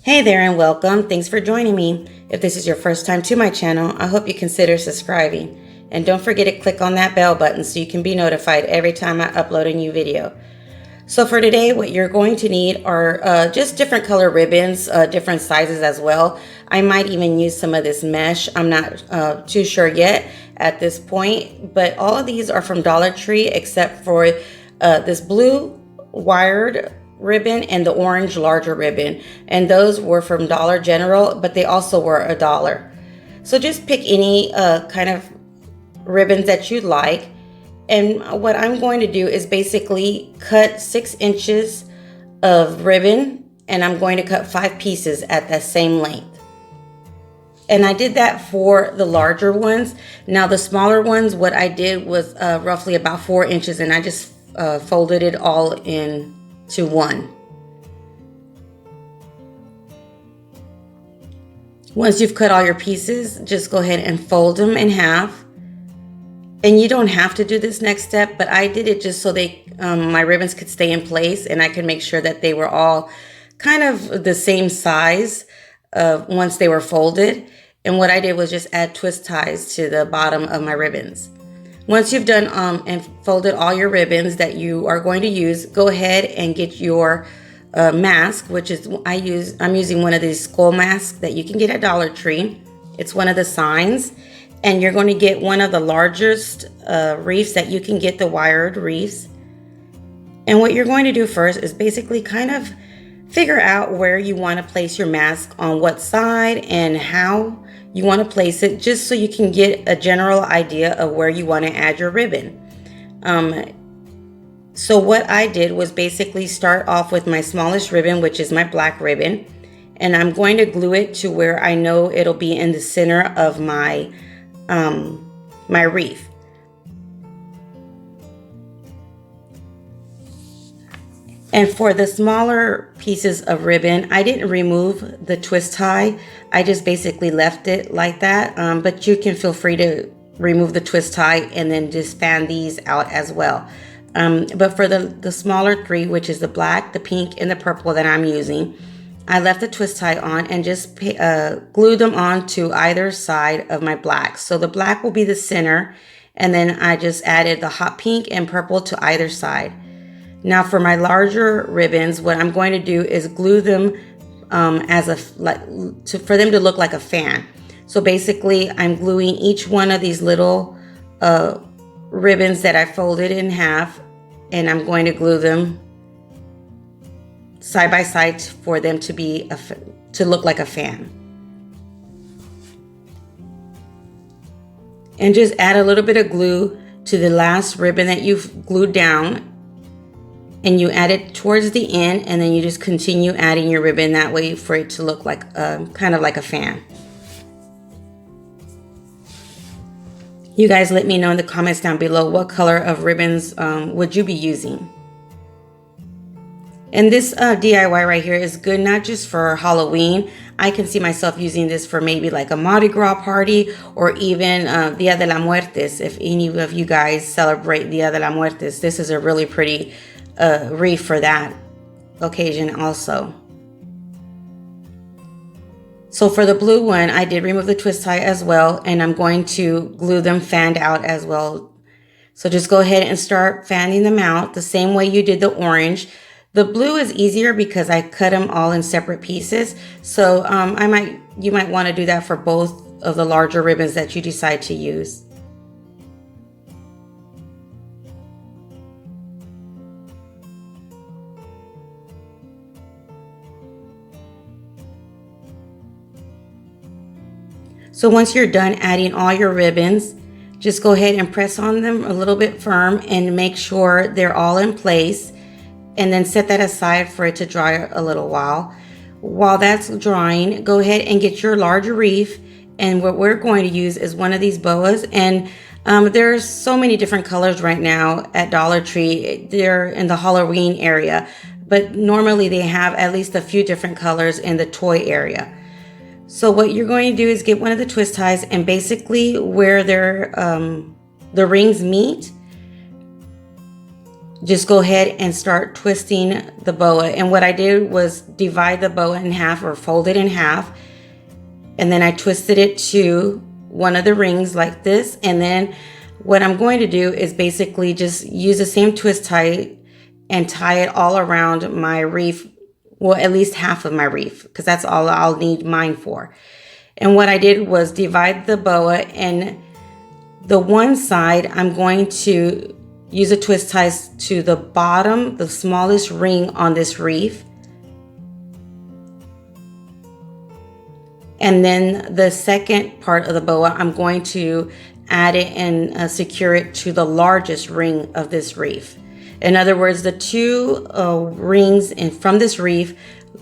Hey there and welcome. Thanks for joining me. If this is your first time to my channel, I hope you consider subscribing. And don't forget to click on that bell button so you can be notified every time I upload a new video. So for today, what you're going to need are just different color ribbons, different sizes as well. I might even use some of this mesh. I'm not too sure yet at this point, but all of these are from Dollar Tree except for this blue wired ribbon and the orange larger ribbon, and those were from Dollar General, but they also were $1. So just pick any kind of ribbons that you'd like. And what I'm going to do is basically cut 6 inches of ribbon, and I'm going to cut 5 pieces at that same length. And I did that for the larger ones. Now the smaller ones, what I did was roughly about 4 inches, and I just folded it all into one. Once you've cut all your pieces, just go ahead and fold them in half. And you don't have to do this next step, but I did it just so my ribbons could stay in place and I could make sure that they were all kind of the same size once they were folded. And what I did was just add twist ties to the bottom of my ribbons. Once you've done and folded all your ribbons that you are going to use, go ahead and get your mask, which is I'm using one of these skull masks that you can get at Dollar Tree. It's one of the signs. And you're going to get one of the largest wreaths that you can get, the wired wreaths. And what you're going to do first is basically kind of figure out where you want to place your mask, on what side and how you want to place it, just so you can get a general idea of where you want to add your ribbon. So what I did was basically start off with my smallest ribbon, which is my black ribbon. And I'm going to glue it to where I know it'll be in the center of my wreath. And for the smaller pieces of ribbon, I didn't remove the twist tie. I just basically left it like that. But you can feel free to remove the twist tie and then just fan these out as well. But for the smaller 3, which is the black, the pink, and the purple that I'm using, I left the twist tie on and just glued them on to either side of my black. So the black will be the center, and then I just added the hot pink and purple to either side. Now for my larger ribbons, what I'm going to do is glue them for them to look like a fan. So basically I'm gluing each one of these little ribbons that I folded in half, and I'm going to glue them side by side for them to look like a fan. And just add a little bit of glue to the last ribbon that you've glued down, and you add it towards the end, and then you just continue adding your ribbon that way for it to look like kind of like a fan. You guys let me know in the comments down below what color of ribbons would you be using. And this DIY right here is good not just for Halloween. I can see myself using this for maybe like a Mardi Gras party, or even Dia de la Muertes. If any of you guys celebrate Dia de la Muertes, this is a really pretty wreath for that occasion also. So for the blue one, I did remove the twist tie as well, and I'm going to glue them fanned out as well. So just go ahead and start fanning them out the same way you did the orange. The blue is easier because I cut them all in separate pieces. So you might want to do that for both of the larger ribbons that you decide to use. So once you're done adding all your ribbons, just go ahead and press on them a little bit firm and make sure they're all in place. And then set that aside for it to dry a little while. While that's drying, go ahead and get your larger wreath. And what we're going to use is one of these boas. And there's so many different colors right now at Dollar Tree. They're in the Halloween area. But normally they have at least a few different colors in the toy area. So what you're going to do is get one of the twist ties, and basically where the rings meet, just go ahead and start twisting the boa. And what I did was divide the boa in half, or fold it in half. And then I twisted it to one of the rings like this. And then what I'm going to do is basically just use the same twist tie and tie it all around my wreath. Well, at least half of my wreath, because that's all I'll need mine for. And what I did was divide the boa, and the one side I'm going to use a twist ties to the bottom, the smallest ring on this wreath. And then the second part of the boa, I'm going to add it and secure it to the largest ring of this wreath. In other words, the two rings from this wreath,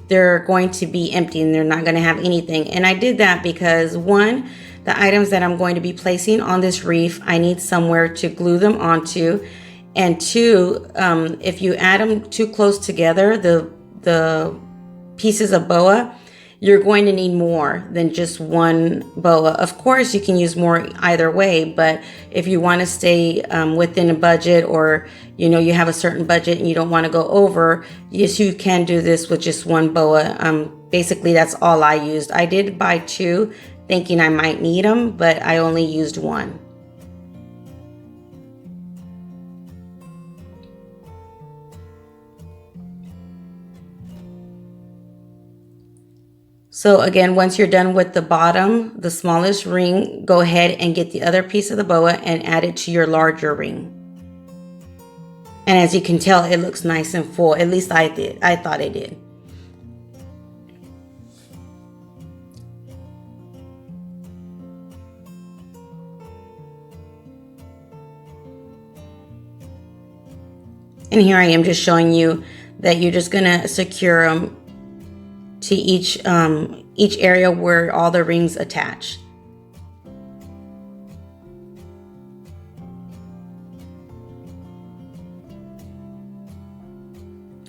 they're going to be empty and they're not going to have anything. And I did that because, one, the items that I'm going to be placing on this wreath, I need somewhere to glue them onto. And two, if you add them too close together, the pieces of boa, you're going to need more than just one boa. Of course, you can use more either way, but if you want to stay within a budget, or you have a certain budget and you don't want to go over, yes, you can do this with just one boa. Basically, that's all I used. I did buy two, thinking I might need them, but I only used one. So again, once you're done with the bottom, the smallest ring, go ahead and get the other piece of the boa and add it to your larger ring. And as you can tell, it looks nice and full. At least I did. I thought it did. And here I am just showing you that you're just gonna secure them to each area where all the rings attach.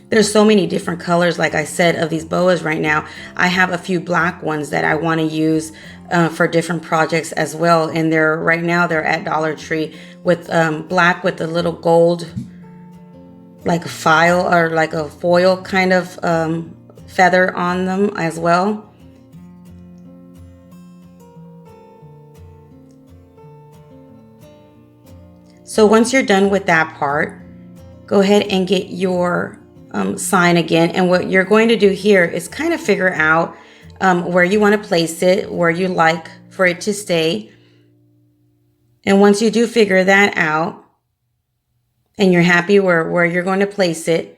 There's so many different colors, like I said, of these boas right now. I have a few black ones that I want to use for different projects as well. And right now they're at Dollar Tree with black with a little gold, like a file or like a foil kind of feather on them as well. So once you're done with that part, go ahead and get your sign again. And what you're going to do here is kind of figure out where you want to place it, where you like for it to stay. And once you do figure that out and you're happy where you're going to place it,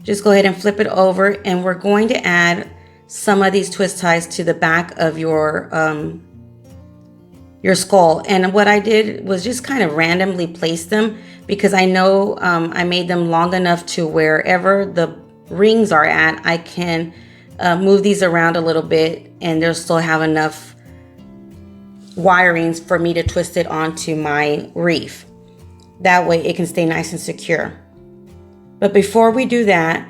just go ahead and flip it over, and we're going to add some of these twist ties to the back of your skull. And what I did was just kind of randomly place them, because I know I made them long enough to wherever the rings are at, I can move these around a little bit and they'll still have enough wirings for me to twist it onto my wreath. That way it can stay nice and secure. But before we do that,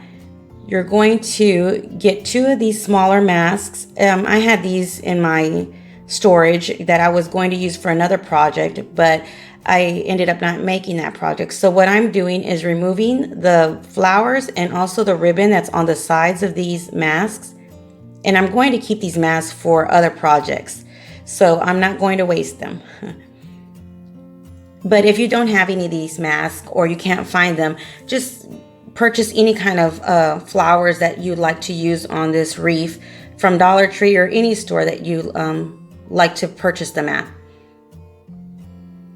you're going to get two of these smaller masks. I had these in my storage that I was going to use for another project, but I ended up not making that project. So what I'm doing is removing the flowers and also the ribbon that's on the sides of these masks. And I'm going to keep these masks for other projects, so I'm not going to waste them. But if you don't have any of these masks or you can't find them, just purchase any kind of flowers that you'd like to use on this wreath from Dollar Tree or any store that you like to purchase them at.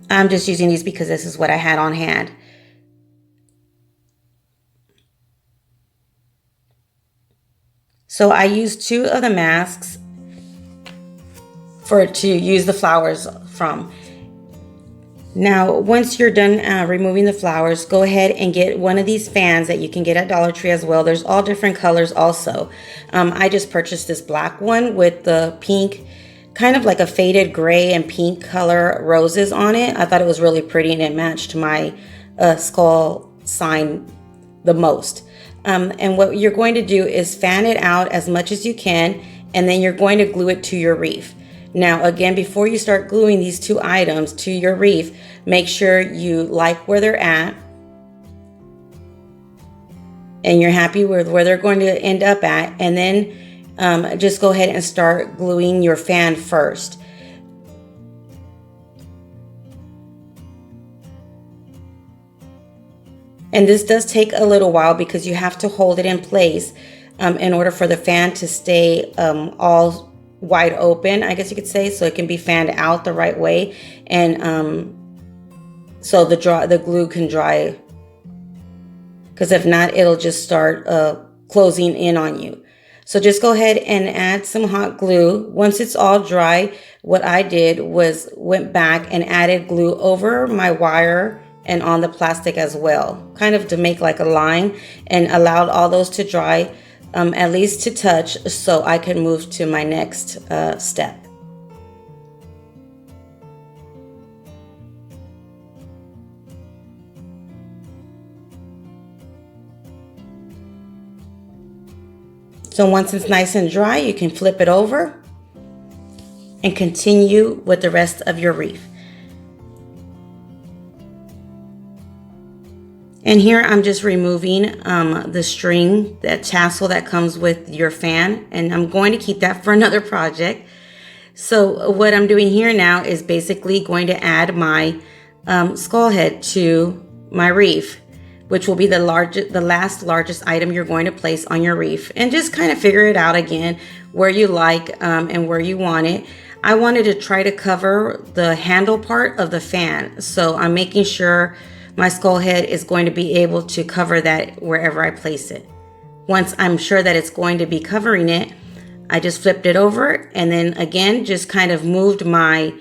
I'm just using these because this is what I had on hand. So I used two of the masks to use the flowers from. Now, once you're done removing the flowers, go ahead and get one of these fans that you can get at Dollar Tree as well. There's all different colors also. I just purchased this black one with the pink, kind of like a faded gray and pink color roses on it. I thought it was really pretty and it matched my skull sign the most. And what you're going to do is fan it out as much as you can, and then you're going to glue it to your wreath. Now, again, before you start gluing these two items to your wreath, make sure you like where they're at. and you're happy with where they're going to end up at, and then just go ahead and start gluing your fan first. And this does take a little while because you have to hold it in place in order for the fan to stay all wide open, I guess you could say, so it can be fanned out the right way, and so the glue can dry, because if not, it'll just start closing in on you. So just go ahead and add some hot glue. Once it's all dry, what I did was went back and added glue over my wire and on the plastic as well, kind of to make like a line, and allowed all those to dry, at least to touch, so I can move to my next step. So once it's nice and dry, you can flip it over and continue with the rest of your wreath. And here I'm just removing the string, that tassel that comes with your fan, and I'm going to keep that for another project. So what I'm doing here now is basically going to add my skull head to my wreath, which will be the last largest item you're going to place on your wreath, and just kind of figure it out again where you like and where you want it. I wanted to try to cover the handle part of the fan, so I'm making sure my skull head is going to be able to cover that wherever I place it. Once I'm sure that it's going to be covering it, I just flipped it over, and then again just kind of moved my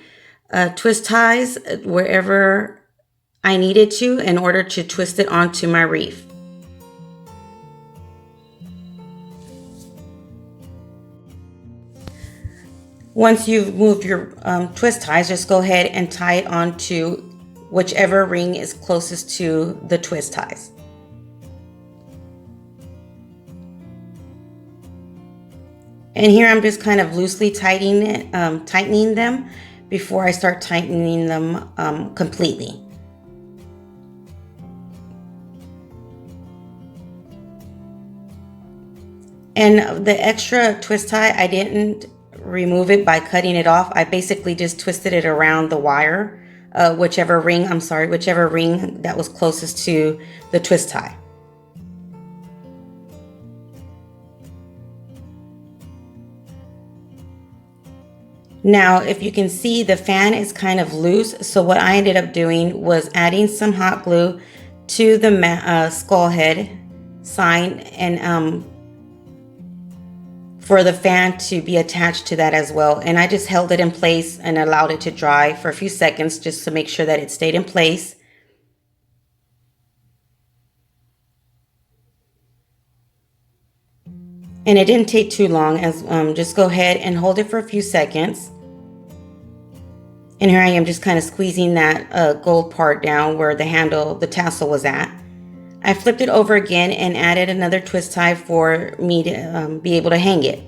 twist ties wherever I needed to in order to twist it onto my wreath. Once you've moved your twist ties, just go ahead and tie it onto whichever ring is closest to the twist ties. And here I'm just kind of loosely tightening them before I start tightening them completely. And the extra twist tie, I didn't remove it by cutting it off. I basically just twisted it around the wire, whichever ring that was closest to the twist tie. Now, if you can see, the fan is kind of loose, so what I ended up doing was adding some hot glue to the skull head sign, and for the fan to be attached to that as well. And I just held it in place and allowed it to dry for a few seconds just to make sure that it stayed in place. And it didn't take too long, as just go ahead and hold it for a few seconds. And here I am just kind of squeezing that gold part down where the tassel was at. I flipped it over again and added another twist tie for me to be able to hang it.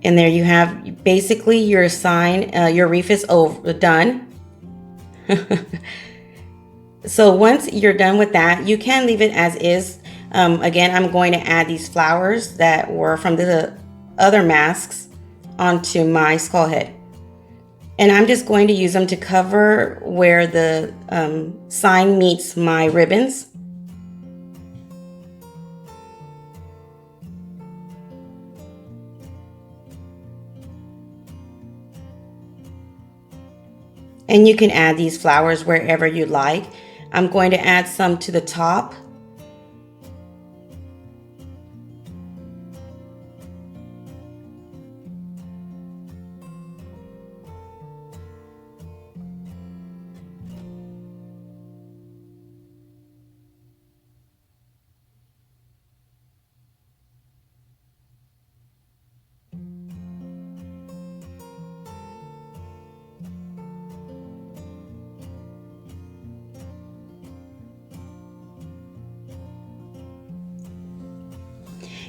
And there you have basically your sign. Your wreath is done. So once you're done with that, you can leave it as is. Again, I'm going to add these flowers that were from the other masks onto my skull head. And I'm just going to use them to cover where the sign meets my ribbons. And you can add these flowers wherever you like. I'm going to add some to the top.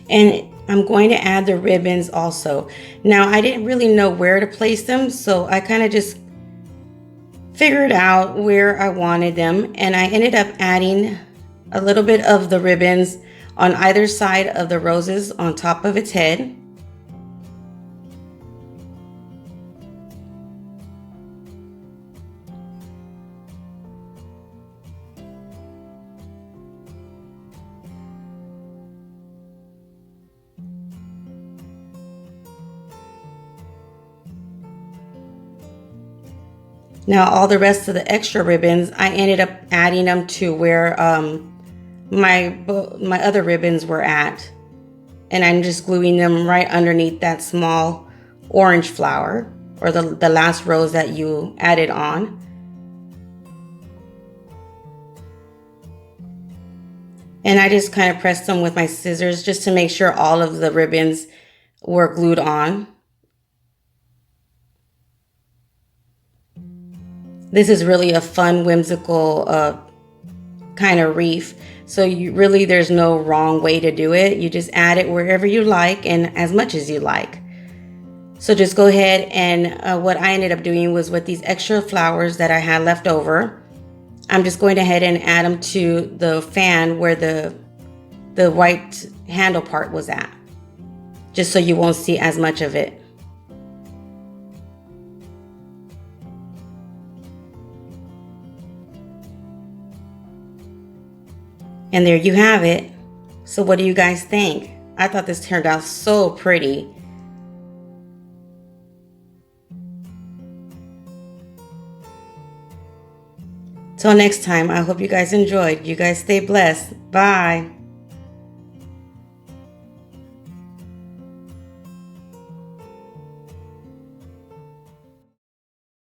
And I'm going to add the ribbons also. Now, I didn't really know where to place them, so I kind of just figured out where I wanted them, and I ended up adding a little bit of the ribbons on either side of the roses on top of its head. Now all the rest of the extra ribbons, I ended up adding them to where my other ribbons were at. And I'm just gluing them right underneath that small orange flower, or the last rose that you added on. And I just kind of pressed them with my scissors just to make sure all of the ribbons were glued on. This is really a fun, whimsical kind of wreath. So there's no wrong way to do it. You just add it wherever you like and as much as you like. So just go ahead and what I ended up doing was with these extra flowers that I had left over, I'm just going ahead and add them to the fan where the white handle part was at, just so you won't see as much of it. And there you have it. So what do you guys think? I thought this turned out so pretty. Till next time, I hope you guys enjoyed. You guys stay blessed. Bye.